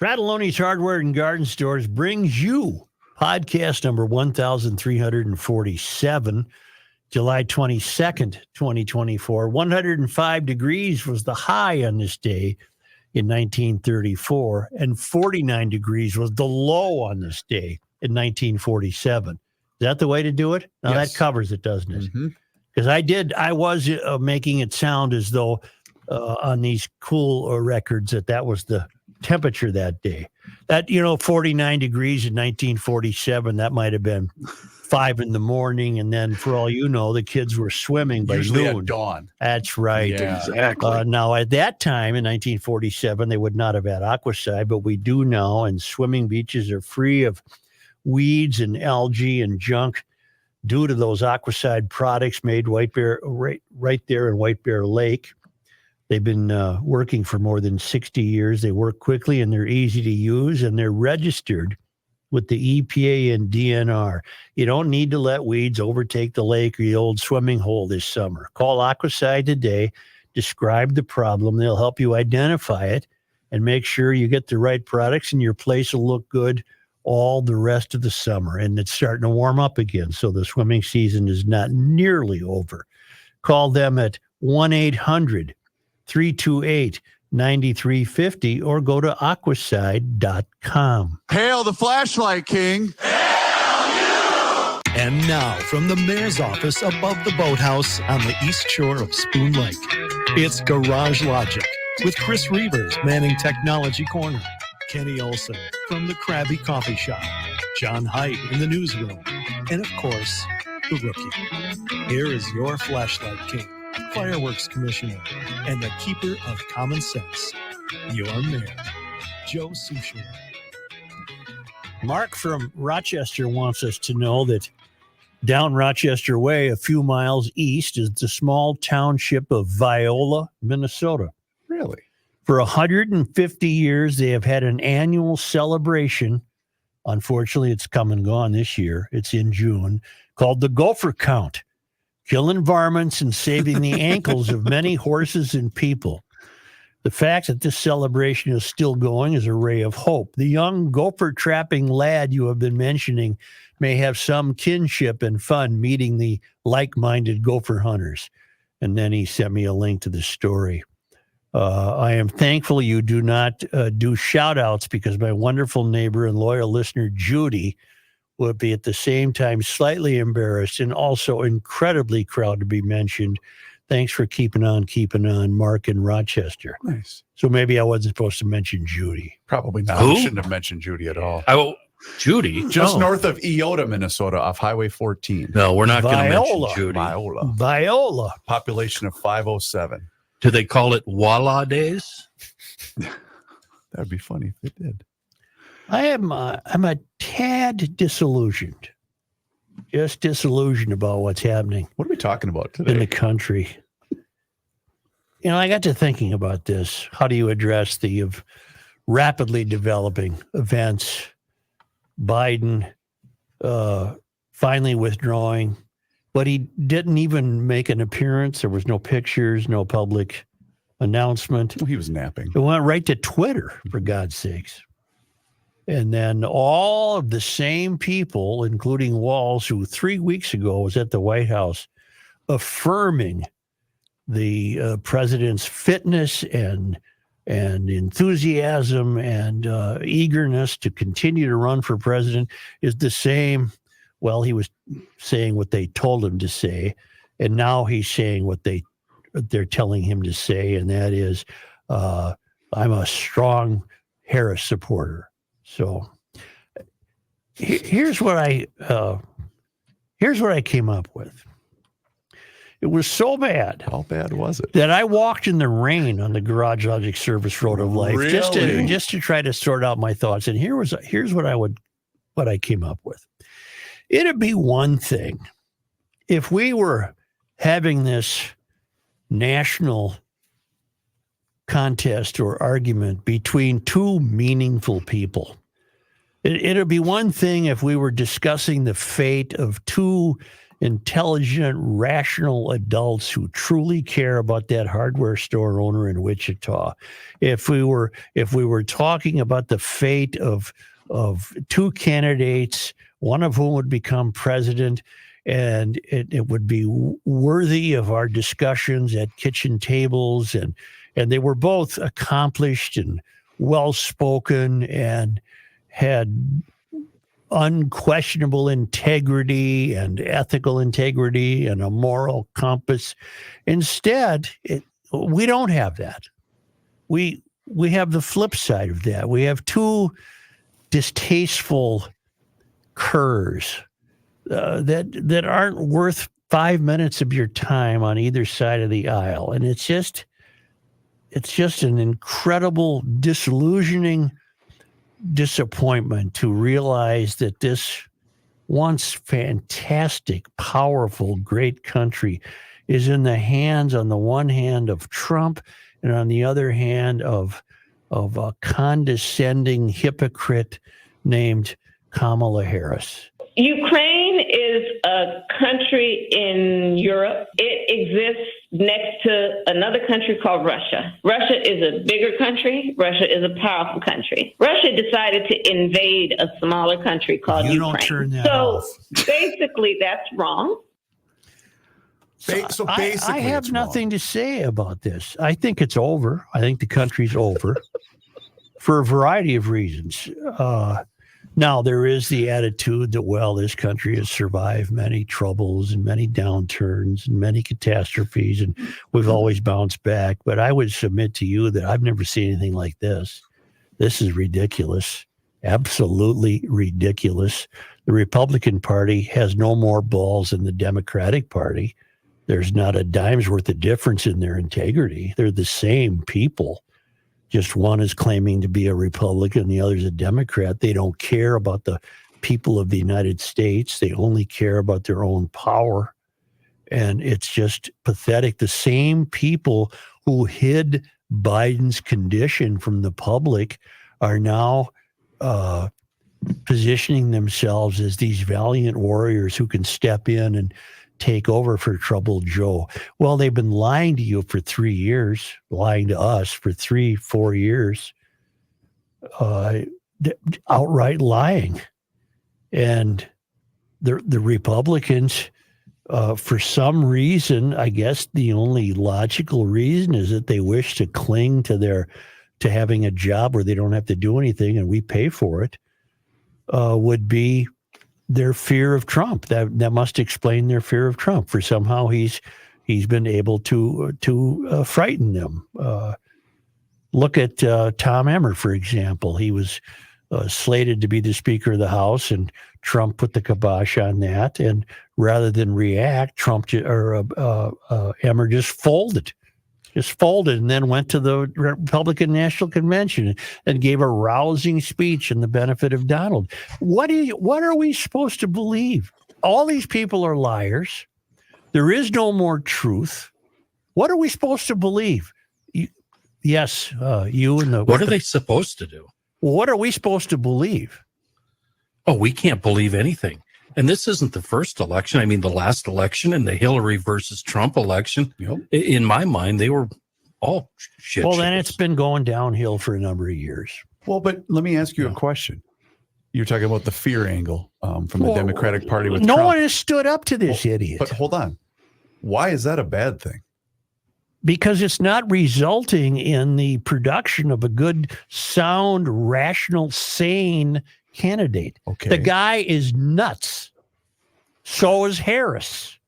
Fratelloni's Hardware and Garden Stores brings you podcast number 1347, July 22nd, 2024. 105 degrees was the high on this day in 1934, and 49 degrees was the low on this day in 1947. Is that the way to do it? Now Yes. that covers it, doesn't it? Because I was making it sound as though on these cool records that was the temperature that day. That, 49 degrees in 1947, that might have been 5 a.m. And then for all you know, the kids were swimming by Usually noon. at dawn. That's right. Yeah. Exactly. Now, at that time in 1947, they would not have had Aquaside, but we do now, and swimming beaches are free of weeds and algae and junk due to those Aquaside products made right there in White Bear Lake. They've been working for more than 60 years. They work quickly and they're easy to use, and they're registered with the EPA and DNR. You don't need to let weeds overtake the lake or the old swimming hole this summer. Call Aquaside today, describe the problem. They'll help you identify it and make sure you get the right products, and your place will look good all the rest of the summer. And it's starting to warm up again, so the swimming season is not nearly over. Call them at 1-800-328-9350 or go to aquaside.com. Hail the flashlight king. And now, from the mayor's office above the boathouse on the east shore of Spoon Lake, it's Garage Logic with Chris Reavers manning Technology Corner, Kenny Olson from the Krabby Coffee Shop, John Heidt in the newsroom, and of course, the Rookie. Here is your flashlight king, fireworks commissioner, and the keeper of common sense, your mayor, Joe Souchere. Mark from Rochester wants us to know that down Rochester Way, a few miles east, is the small township of Viola, Minnesota. Really? For 150 years, they have had an annual celebration. Unfortunately, it's come and gone this year. It's in June, called the Gopher Count, killing varmints and saving the ankles of many horses and people. The fact that this celebration is still going is a ray of hope. The young gopher trapping lad you have been mentioning may have some kinship and fun meeting the like-minded gopher hunters. And then he sent me a link to the story. I am thankful you do not do shout-outs, because my wonderful neighbor and loyal listener, Judy, would be at the same time slightly embarrassed and also incredibly proud to be mentioned. Thanks for keeping on, Mark in Rochester. Nice. So maybe I wasn't supposed to mention Judy. Probably not. Who? I shouldn't have mentioned Judy at all. Judy? Just north of Eota, Minnesota, off Highway 14. No, we're not going to mention Viola. Judy. Viola. Population of 507. Do they call it Walla Days? That'd be funny if it did. I'm a tad disillusioned. Just disillusioned about what's happening What are we talking about in the today? country. I got to thinking about this. How do you address the rapidly developing events? Biden finally withdrawing, but he didn't even make an appearance. There was no pictures, no public announcement. Well, he was napping. It went right to Twitter, for God's sakes. And then all of the same people, including Walz, who 3 weeks ago was at the White House affirming the president's fitness and enthusiasm and eagerness to continue to run for president, is the same. Well, he was saying what they told him to say, and now he's saying what they're telling him to say, and that is, I'm a strong Harris supporter. So here's what I came up with. It was so bad. How bad was it? That I walked in the rain on the Garage Logic Service Road of Life, Really? just to try to sort out my thoughts. And here's what I came up with. It'd be one thing if we were having this national contest or argument between two meaningful people. It'd be one thing if we were discussing the fate of two intelligent, rational adults who truly care about that hardware store owner in Wichita. If we were talking about the fate of two candidates, one of whom would become president, and it would be worthy of our discussions at kitchen tables, and they were both accomplished and well-spoken and had unquestionable integrity and ethical integrity and a moral compass. Instead, we don't have that. We have the flip side of that. We have two distasteful curs that aren't worth 5 minutes of your time on either side of the aisle. And it's just an incredible, disillusioning disappointment to realize that this once fantastic, powerful, great country is in the hands, on the one hand, of Trump, and on the other hand, of a condescending hypocrite named Kamala Harris. Ukraine is a country in Europe. It exists next to another country called Russia. Russia is a bigger country. Russia is a powerful country. Russia decided to invade a smaller country called Ukraine. Don't turn that off. Basically, that's wrong. So basically, I have nothing to say about this. I think it's over. I think the country's over for a variety of reasons. Now, there is the attitude that, well, this country has survived many troubles and many downturns and many catastrophes, and we've always bounced back. But I would submit to you that I've never seen anything like this. This is ridiculous, absolutely ridiculous. The Republican Party has no more balls than the Democratic Party. There's not a dime's worth of difference in their integrity. They're the same people. Just one is claiming to be a Republican, the other's a Democrat. They don't care about the people of the United States. They only care about their own power. And it's just pathetic. The same people who hid Biden's condition from the public are now positioning themselves as these valiant warriors who can step in and take over for troubled Joe. Well, they've been lying to you for 3 years, lying to us for 3-4 years, outright lying. And the Republicans, for some reason, I guess the only logical reason is that they wish to cling to having a job where they don't have to do anything and we pay for it, would be their fear of Trump. That must explain their fear of Trump. For somehow he's been able to frighten them. Look at Tom Emmer, for example. He was slated to be the Speaker of the House, and Trump put the kibosh on that. And rather than react, Emmer just folded, and then went to the Republican National Convention and gave a rousing speech in the benefit of Donald. What are we supposed to believe? All these people are liars. There is no more truth. What are we supposed to believe? You and the... What are they supposed to do? What are we supposed to believe? Oh, we can't believe anything. And this isn't the first election. I mean, the last election and the Hillary versus Trump election, in my mind, they were all shit. Well, then it's been going downhill for a number of years. Well, but let me ask you a question. You're talking about the fear angle from the Democratic Party with Trump. No one has stood up to this idiot. But hold on. Why is that a bad thing? Because it's not resulting in the production of a good, sound, rational, sane candidate. Okay. The guy is nuts. So is Harris.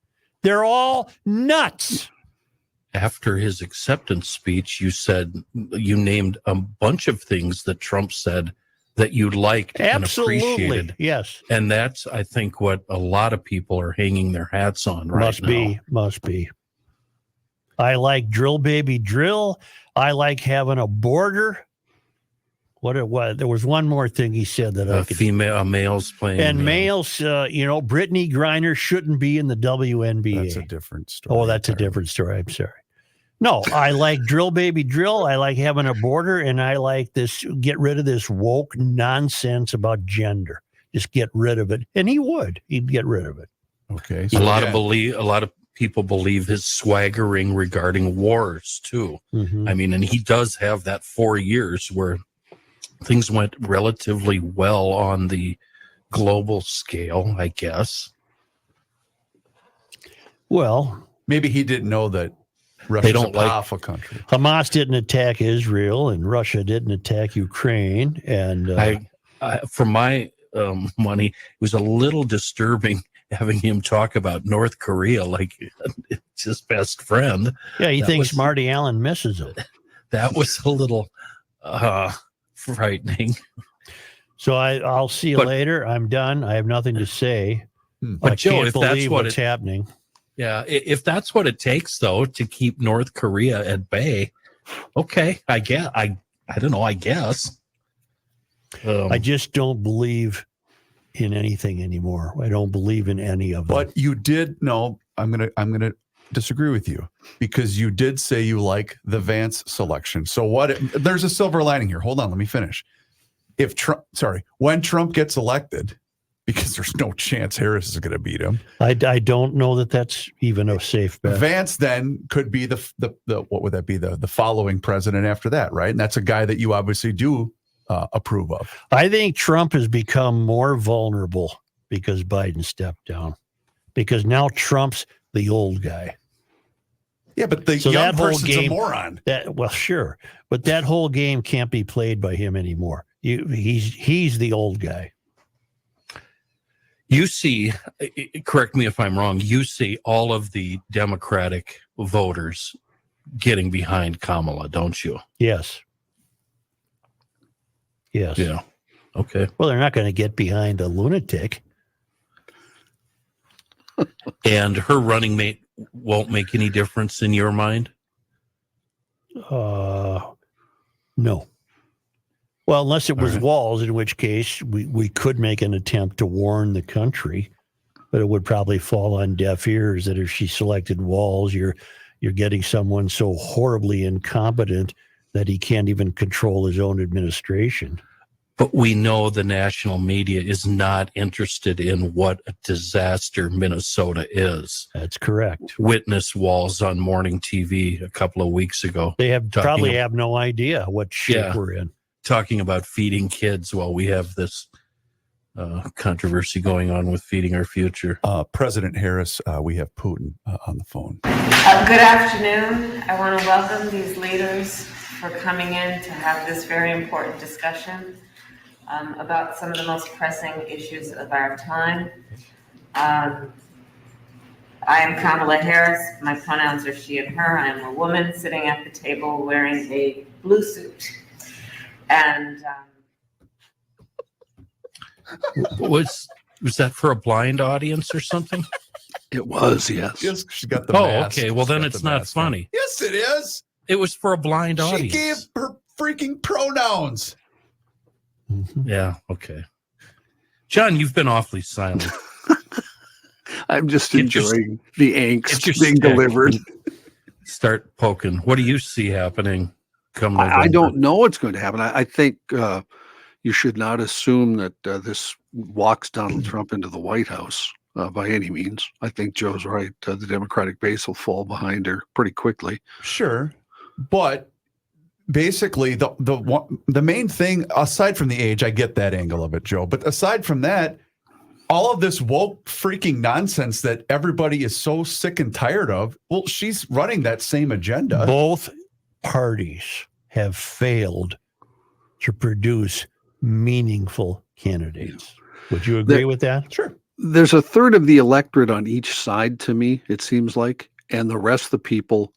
They're all nuts. After his acceptance speech, you named a bunch of things that Trump said that you liked and appreciated. Yes. And that's, I think, what a lot of people are hanging their hats on right now. Must be. I like drill, baby, drill. I like having a border. What it was. There was one more thing he said that males playing. And males, Brittany Griner shouldn't be in the WNBA. That's a different story. Oh, that's a different story. I'm sorry. No, I like drill, baby, drill. I like having a border, and I like this. Get rid of this woke nonsense about gender. Just get rid of it. And he'd get rid of it. Okay. A lot of people believe his swaggering regarding wars too. Mhm. I mean, and he does have that 4 years where things went relatively well on the global scale, I guess. Well, maybe he didn't know that Russia's don't a like- powerful country. Hamas didn't attack Israel, and Russia didn't attack Ukraine. And I for my money, it was a little disturbing having him talk about North Korea like it's his best friend. yeah, he that thinks was- Marty Allen misses him. That was a little frightening. So I'll see you But- later. I'm done. I have nothing to say. But I Joe, can't if that's believe what what's happening. Yeah, if that's what it takes, though, to keep North Korea at bay, okay, I guess. I don't know. I guess. I just don't believe in anything anymore. I don't believe in any of them. But you did no. I'm gonna disagree with you because you did say you like the Vance selection. So what? There's a silver lining here. Hold on, let me finish. When Trump gets elected, because there's no chance Harris is going to beat him. I don't know that that's even a safe bet. Vance then could be the what would that be, the following president after that, right? And that's a guy that you obviously do approve of. I think Trump has become more vulnerable because Biden stepped down. Because now Trump's the old guy. Yeah, but the So young that whole person's a game- moron. Well, sure, but that whole game can't be played by him anymore. He's the old guy. You see, correct me if I'm wrong, you see all of the Democratic voters getting behind Kamala, don't you? Yes. Yes. Yeah. Okay. Well, they're not going to get behind a lunatic. And her running mate won't make any difference in your mind? No. Well, unless it was right. Walz, in which case we could make an attempt to warn the country, but it would probably fall on deaf ears that if she selected Walz, you're getting someone so horribly incompetent that he can't even control his own administration. But we know the national media is not interested in what a disaster Minnesota is. That's correct. Witness Walls on morning TV a couple of weeks ago They have Talking probably of- have no idea what shape Yeah. we're in. talking about feeding kids while we have this controversy going on with feeding our future. President Harris, we have Putin on the phone. Good afternoon. I want to welcome these leaders for coming in to have this very important discussion about some of the most pressing issues of our time. I am Kamala Harris. My pronouns are she and her. I am a woman sitting at the table wearing a blue suit. And Was that for a blind audience or something? It was, yes. Yes, she's got the Oh, mask. okay. Well, She's then got it's the not mask on. funny. Yes, it is. It was for a blind She audience. gave her freaking pronouns. Mhm. Yeah. Okay. John, you've been awfully silent. I'm just Get your- enjoying the get your angst being stick delivered. and Start poking. What do you see happening come November? I don't know what's going to happen. I think you should not assume that this walks Donald Trump into the White House by any means. I think Joe's right. The Democratic base will fall behind her pretty quickly. Sure, but basically the main thing, aside from the age, I get that angle of it, Joe. But aside from that, all of this woke freaking nonsense that everybody is so sick and tired of, well, she's running that same agenda. Both parties have failed to produce meaningful candidates. Would you agree with that? Sure. There's a third of the electorate on each side to me, it seems like, and the rest of the people,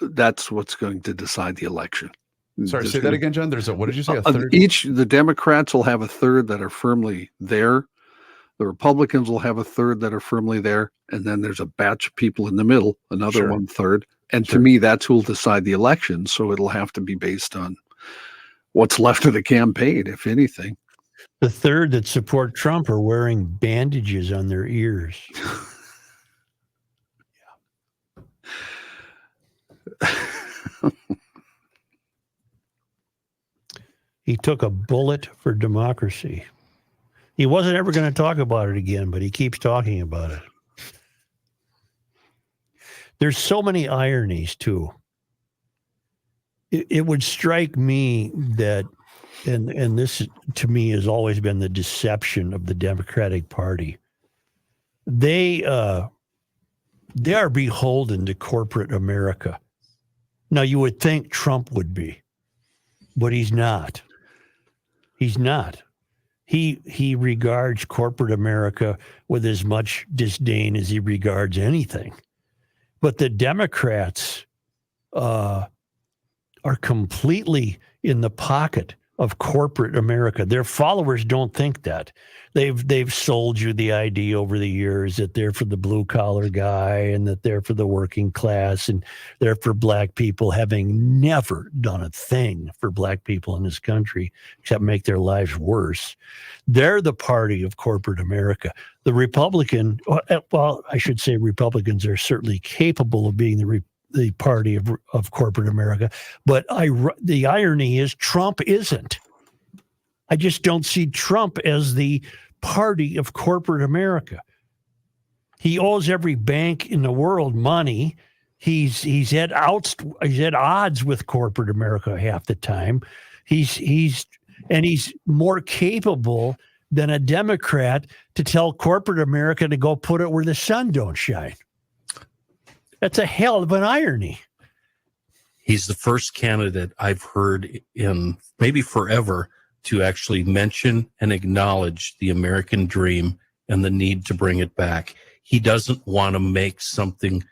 that's what's going to decide the election. Sorry, There's say that gonna- again, John. There's a, what did you say? A third? The Democrats will have a third that are firmly there. The Republicans will have a third that are firmly there. And then there's a batch of people in the middle, another Sure. 1/3. And Sure. to me, that's who will decide the election. So it'll have to be based on what's left of the campaign, if anything. The third that support Trump are wearing bandages on their ears. He took a bullet for democracy. He wasn't ever going to talk about it again, but he keeps talking about it. there's so many ironies too. It would strike me that, and this to me has always been the deception of the Democratic Party. They are beholden to corporate America. Now, you would think Trump would be, but he's not. He's not. He regards corporate America with as much disdain as he regards anything. But the Democrats are completely in the pocket of corporate America. Their followers don't think that. They've sold you the idea over the years that they're for the blue collar guy and that they're for the working class and they're for black people, having never done a thing for black people in this country except make their lives worse. They're the party of corporate America. The Republican, well, I should say Republicans are certainly capable of being the party of corporate America. But the irony is Trump isn't. I just don't see Trump as the party of corporate America. He owes every bank in the world money. He's at odds with corporate America half the time. He's more capable than a Democrat to tell corporate America to go put it where the sun don't shine. That's a hell of an irony. He's the first candidate I've heard in maybe forever to actually mention and acknowledge the American dream and the need to bring it back. He doesn't want to make something,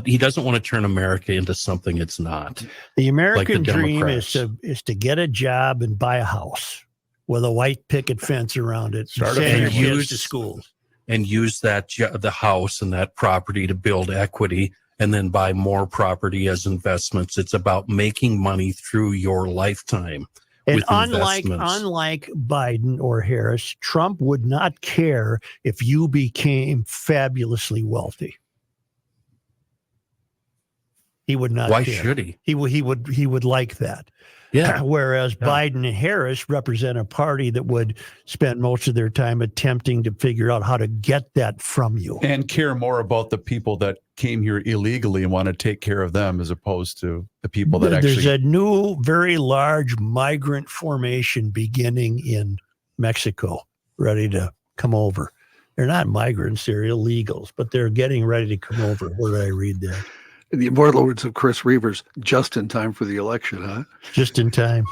he doesn't want to turn America into something it's not. The American dream Democrats. is to get a job and buy a house with a white picket fence around it. Start a send your family. kids to school. And use the house and that property to build equity and then buy more property as investments. It's about making money through your lifetime. And with unlike investments. Biden or Harris, Trump would not care if you became fabulously wealthy. He would not Why care. should he? He would like that. Yeah. Whereas Biden and Harris represent a party that would spend most of their time attempting to figure out how to get that from you. And care more about the people that came here illegally and want to take care of them as opposed to the people that There's actually. a new, very large migrant formation beginning in Mexico, ready to come over. They're not migrants, they're illegals, but they're getting ready to come over. Where did I read that? In the immortal words of Chris Reavers, just in time for the election, huh? Just in time.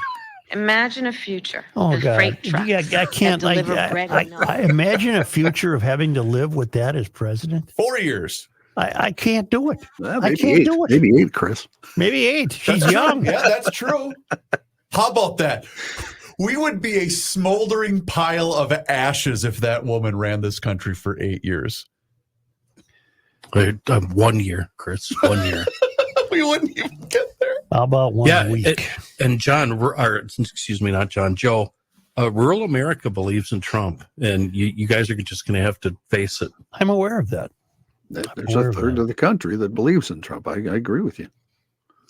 Imagine a future Oh, with God. freight trucks Yeah, I can't. that deliver bread and milk. I imagine a future of having to live with that as president. 4 years. I can't do it. Well, I maybe can't eight. do it. Maybe 8, Chris. Maybe 8. She's young. Yeah, that's true. How about that? We would be a smoldering pile of ashes if that woman ran this country for 8 years. 1 year, Chris, 1 year. We wouldn't even get there. How about one week? And not John, Joe, rural America believes in Trump, and you guys are just going to have to face it. I'm aware of that. There's a third of the country that believes in Trump. I agree with you.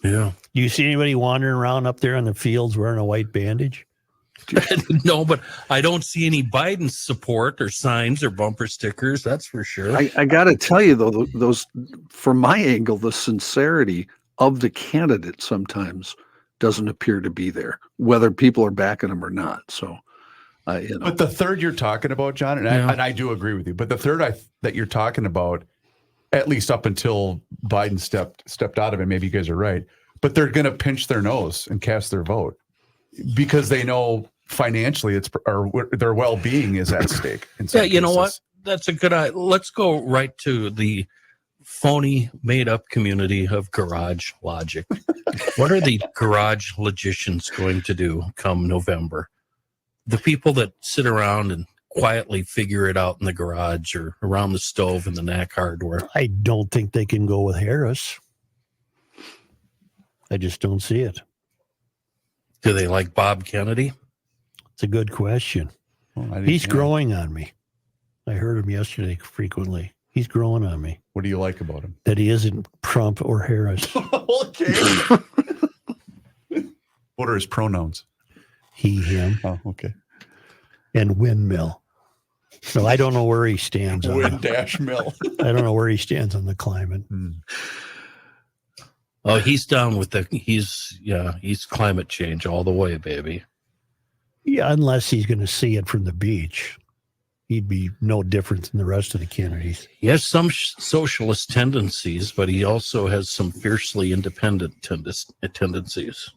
Yeah. Do you see anybody wandering around up there in the fields wearing a white bandage? No, but I don't see any Biden support or signs or bumper stickers. That's for sure. I got to tell you, though, those, from my angle, the sincerity of the candidate sometimes doesn't appear to be there, whether people are backing them or not. So, But the third you're talking about, John, and I do agree with you, but the third that you're talking about, at least up until Biden stepped out of it, maybe you guys are right, but they're going to pinch their nose and cast their vote because they know financially their well-being is at stake. Yeah, you know what? That's a good idea. Let's go right to the phony, made-up community of garage logic. What are the garage logicians going to do come November? The people that sit around and quietly figure it out in the garage or around the stove in the knack hardware. I don't think they can go with Harris. I just don't see it. Do they like Bob Kennedy? It's a good question. He's growing on me. I heard him yesterday frequently. He's growing on me. What do you like about him? That he isn't Trump or Harris. Okay. What are his pronouns? He, him, Oh, okay. and windmill. So I don't know where he stands on Wind dash mill. I don't know where he stands on the climate. Oh, he's down with he's climate change all the way, baby. Yeah, unless he's going to see it from the beach. He'd be no different than the rest of the Kennedys. He has some socialist tendencies, but he also has some fiercely independent tendencies.